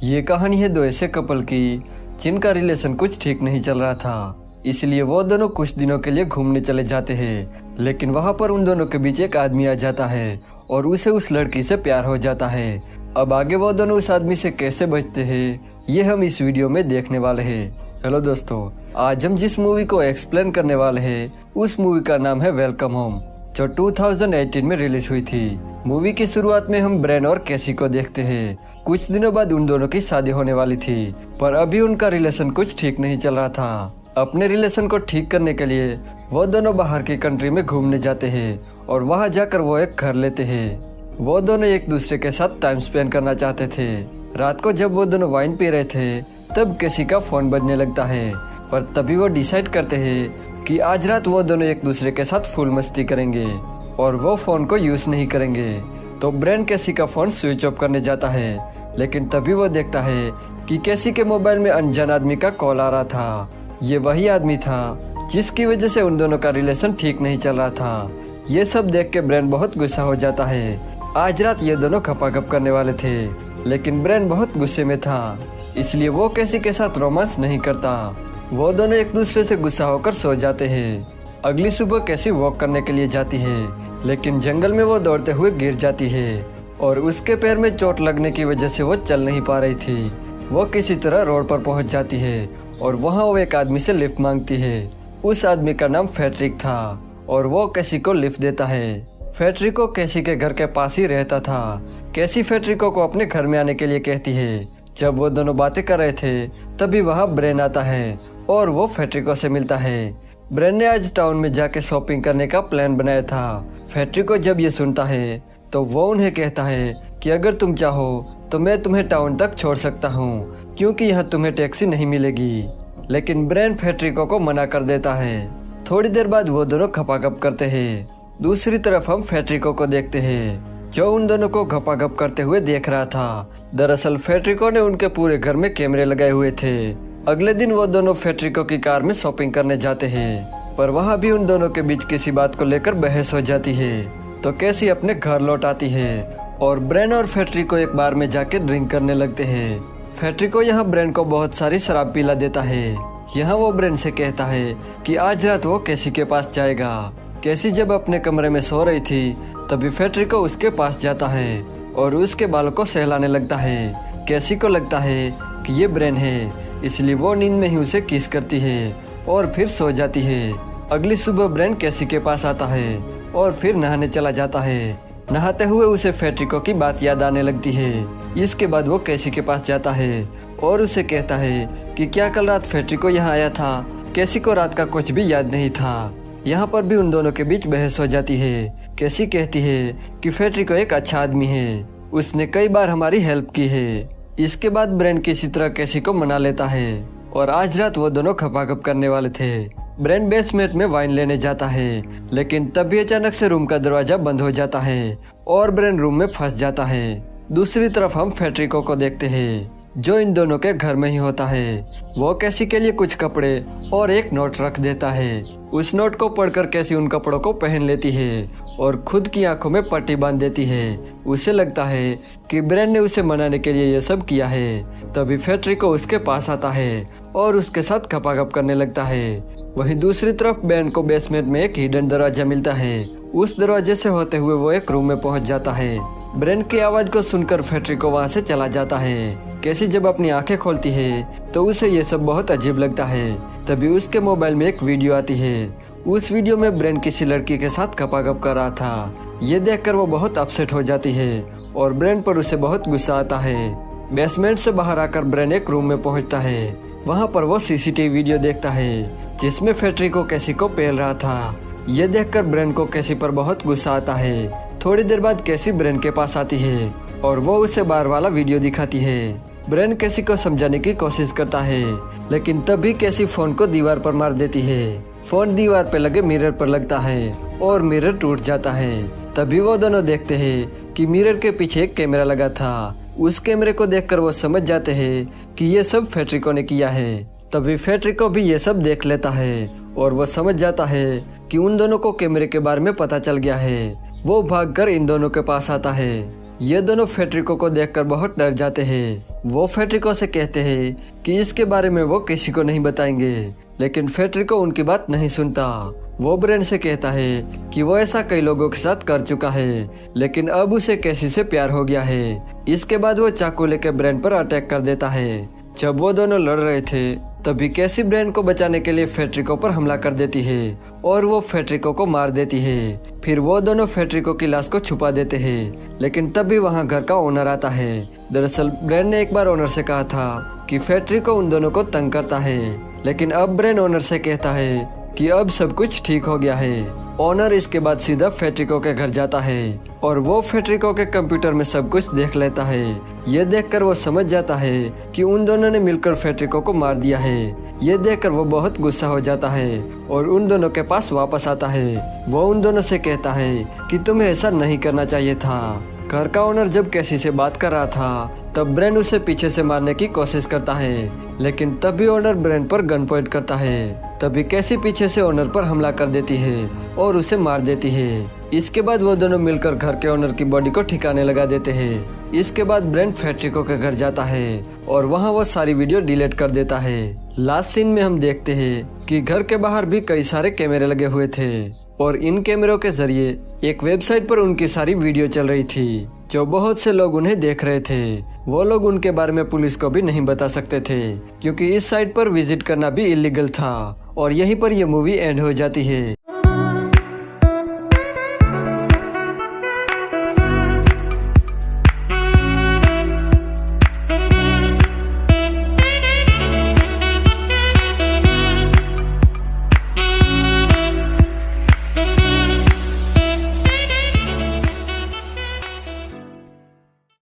ये कहानी है दो ऐसे कपल की जिनका रिलेशन कुछ ठीक नहीं चल रहा था। इसलिए वो दोनों कुछ दिनों के लिए घूमने चले जाते हैं, लेकिन वहाँ पर उन दोनों के बीच एक आदमी आ जाता है और उसे उस लड़की से प्यार हो जाता है। अब आगे वो दोनों उस आदमी से कैसे बचते हैं ये हम इस वीडियो में देखने वाले हैं। हेलो दोस्तों, आज हम जिस मूवी को एक्सप्लेन करने वाले हैं उस मूवी का नाम है वेलकम होम, जो 2018 में रिलीज हुई थी। मूवी की शुरुआत में हम ब्रेन और कैसी को देखते हैं। कुछ दिनों बाद उन दोनों की शादी होने वाली थी, पर अभी उनका रिलेशन कुछ ठीक नहीं चल रहा था। अपने रिलेशन को ठीक करने के लिए वो दोनों बाहर की कंट्री में घूमने जाते हैं और वहां जाकर वो एक घर लेते हैं। वो दोनों एक दूसरे के साथ टाइम स्पेंड करना चाहते थे। रात को जब वो दोनों वाइन पी रहे थे तब किसी का फोन बजने लगता है, पर तभी वो डिसाइड करते हैं कि आज रात वो दोनों एक दूसरे के साथ फुल मस्ती करेंगे और वो फोन को यूज नहीं करेंगे। तो ब्रेन कैसी का फोन स्विच ऑफ करने जाता है, लेकिन तभी वो देखता है कि कैसी के मोबाइल में अनजान आदमी का कॉल आ रहा था। ये वही आदमी था जिसकी वजह से उन दोनों का रिलेशन ठीक नहीं चल रहा था। ये सब देख के ब्रेन बहुत गुस्सा हो जाता है। आज रात ये दोनों खपाखप करने वाले थे, लेकिन ब्रेन बहुत गुस्से में था, इसलिए वो कैसी के साथ रोमांस नहीं करता। वो दोनों एक दूसरे से गुस्सा होकर सो जाते हैं। अगली सुबह कैसी वॉक करने के लिए जाती है, लेकिन जंगल में वो दौड़ते हुए गिर जाती है और उसके पैर में चोट लगने की वजह से वो चल नहीं पा रही थी। वो किसी तरह रोड पर पहुंच जाती है और वहां वो एक आदमी से लिफ्ट मांगती है। उस आदमी का नाम फेड्रिक था और वो कैसी को लिफ्ट देता है। फेड्रिको कैसी के घर के पास ही रहता था। कैसी फेड्रिको को अपने घर में आने के लिए कहती है। जब वो दोनों बातें कर रहे थे तभी वहाँ ब्रेन आता है और वो फेड्रिको से मिलता है। ब्रेन ने आज टाउन में जाके शॉपिंग करने का प्लान बनाया था। फेड्रिको जब ये सुनता है तो वो उन्हें कहता है कि अगर तुम चाहो तो मैं तुम्हें टाउन तक छोड़ सकता हूँ, क्योंकि यहाँ तुम्हें टैक्सी नहीं मिलेगी। लेकिन ब्रेन फेड्रिको को मना कर देता है। थोड़ी देर बाद वो दोनों खपाखप करते हैं। दूसरी तरफ हम फेड्रिको को देखते हैं, जो उन दोनों को खपाखप करते हुए देख रहा था। दरअसल फेड्रिको ने उनके पूरे घर में कैमरे लगाए हुए थे। अगले दिन वो दोनों फेड्रिको की कार में शॉपिंग करने जाते हैं, पर वहाँ भी उन दोनों के बीच किसी बात को लेकर बहस हो जाती है। तो कैसी अपने घर लौट आती है और ब्रेन और फेड्रिको एक बार में जाके ड्रिंक करने लगते हैं। फेड्रिको यहाँ ब्रेन को बहुत सारी शराब पिला देता है। यहाँ वो ब्रेन से कहता है कि आज रात वो कैसी के पास जाएगा। कैसी जब अपने कमरे में सो रही थी तभी फेड्रिको उसके पास जाता है और उसके बालों को सहलाने लगता है। कैसी को लगता है कि ये ब्रेन है, इसलिए वो नींद में ही उसे किस करती है और फिर सो जाती है। अगली सुबह ब्रेन कैसी के पास आता है और फिर नहाने चला जाता है। नहाते हुए उसे फेड्रिको की बात याद आने लगती है। इसके बाद वो कैसी के पास जाता है और उसे कहता है कि क्या कल रात फेड्रिको यहाँ आया था। कैसी को रात का कुछ भी याद नहीं था। यहाँ पर भी उन दोनों के बीच बहस हो जाती है। कैसी कहती है कि फेड्रिको एक अच्छा आदमी है, उसने कई बार हमारी हेल्प की है। इसके बाद ब्रेन किसी तरह कैसी को मना लेता है और आज रात वो दोनों खपाखप करने वाले थे। ब्रेन बेसमेंट में वाइन लेने जाता है, लेकिन तभी अचानक से रूम का दरवाजा बंद हो जाता है और ब्रेन रूम में फंस जाता है। दूसरी तरफ हम फेड्रिको को देखते हैं, जो इन दोनों के घर में ही होता है। वो कैसी के लिए कुछ कपड़े और एक नोट रख देता है। उस नोट को पढ़कर कैसी उन कपड़ों को पहन लेती है और खुद की आंखों में पट्टी बांध देती है। उसे लगता है कि ब्रेन ने उसे मनाने के लिए ये सब किया है। तभी फेड्रिको उसके पास आता है और उसके साथ खपाखप करने लगता है। वहीं दूसरी तरफ ब्रेन को बेसमेंट में एक हिडन दरवाजा मिलता है। उस दरवाजे से होते हुए वो एक रूम में पहुंच जाता है। ब्रेन की आवाज को सुनकर फेड्रिको वहां से चला जाता है। कैसी जब अपनी आंखें खोलती है तो उसे ये सब बहुत अजीब लगता है। तभी उसके मोबाइल में एक वीडियो आती है। उस वीडियो में ब्रेन किसी लड़की के साथ खपाखप कर रहा था। ये देखकर वो बहुत अपसेट हो जाती है और ब्रेन पर उसे बहुत गुस्सा आता है। बेसमेंट से बाहर आकर ब्रेन एक रूम में पहुंचता है। वहां पर वो सीसीटीवी वीडियो देखता है जिसमें फेड्रिको कैसी को पेल रहा था। ये देखकर ब्रेन को कैसी पर बहुत गुस्सा आता है। थोड़ी देर बाद कैसी ब्रेन के पास आती है और वो उसे बार वाला वीडियो दिखाती है। ब्रेन कैसी को समझाने की कोशिश करता है, लेकिन तभी कैसी फोन को दीवार पर मार देती है। फोन दीवार पर लगे मिरर पर लगता है और मिरर टूट जाता है। तभी वो दोनों देखते हैं कि मिरर के पीछे एक कैमरा लगा था। उस कैमरे को देखकर वो समझ जाते हैं कि ये सब फेड्रिको ने किया है। तभी फेड्रिको भी ये सब देख लेता है और वो समझ जाता है कि उन दोनों को कैमरे के बारे में पता चल गया है। वो भागकर इन दोनों के पास आता है ये दोनों फेड्रिको को देखकर बहुत डर जाते हैं। वो फेड्रिको से कहते हैं कि इसके बारे में वो किसी को नहीं बताएंगे, लेकिन फेड्रिको उनकी बात नहीं सुनता। वो ब्रेन से कहता है कि वो ऐसा कई लोगों के साथ कर चुका है, लेकिन अब उसे कैसी से प्यार हो गया है। इसके बाद वो चाकू लेकर ब्रेन पर अटैक कर देता है। जब वो दोनों लड़ रहे थे तभी कैसी ब्रेन को बचाने के लिए फेड्रिको पर हमला कर देती है और वो फेड्रिको को मार देती है। फिर वो दोनों फेड्रिको की लाश को छुपा देते हैं, लेकिन तभी वहाँ घर का ओनर आता है। दरअसल ब्रेन ने एक बार ओनर से कहा था कि फेड्रिको उन दोनों को तंग करता है, लेकिन अब ब्रेन ओनर से कहता है कि अब सब कुछ ठीक हो गया है। ओनर इसके बाद सीधा फेड्रिको के घर जाता है और वो फेड्रिको के कंप्यूटर में सब कुछ देख लेता है। ये देखकर वो समझ जाता है कि उन दोनों ने मिलकर फेड्रिको को मार दिया है। ये देखकर वो बहुत गुस्सा हो जाता है और उन दोनों के पास वापस आता है। वो उन दोनों से कहता है कि तुम्हें ऐसा नहीं करना चाहिए था। घर का ओनर जब कैसी से बात कर रहा था तब ब्रेन उसे पीछे से मारने की कोशिश करता है, लेकिन तभी ओनर ब्रेन पर गन पॉइंट करता है। तभी कैसी पीछे से ओनर पर हमला कर देती है और उसे मार देती है। इसके बाद वो दोनों मिलकर घर के ओनर की बॉडी को ठिकाने लगा देते हैं। इसके बाद ब्रेन फेड्रिको के घर जाता है और वहाँ वो सारी वीडियो डिलीट कर देता है। लास्ट सीन में हम देखते हैं कि घर के बाहर भी कई सारे कैमरे लगे हुए थे और इन कैमरों के जरिए एक वेबसाइट पर उनकी सारी वीडियो चल रही थी, जो बहुत से लोग उन्हें देख रहे थे। वो लोग उनके बारे में पुलिस को भी नहीं बता सकते थे, क्योंकि इस साइट पर विजिट करना भी इलीगल था। और यहीं पर यह मूवी एंड हो जाती है।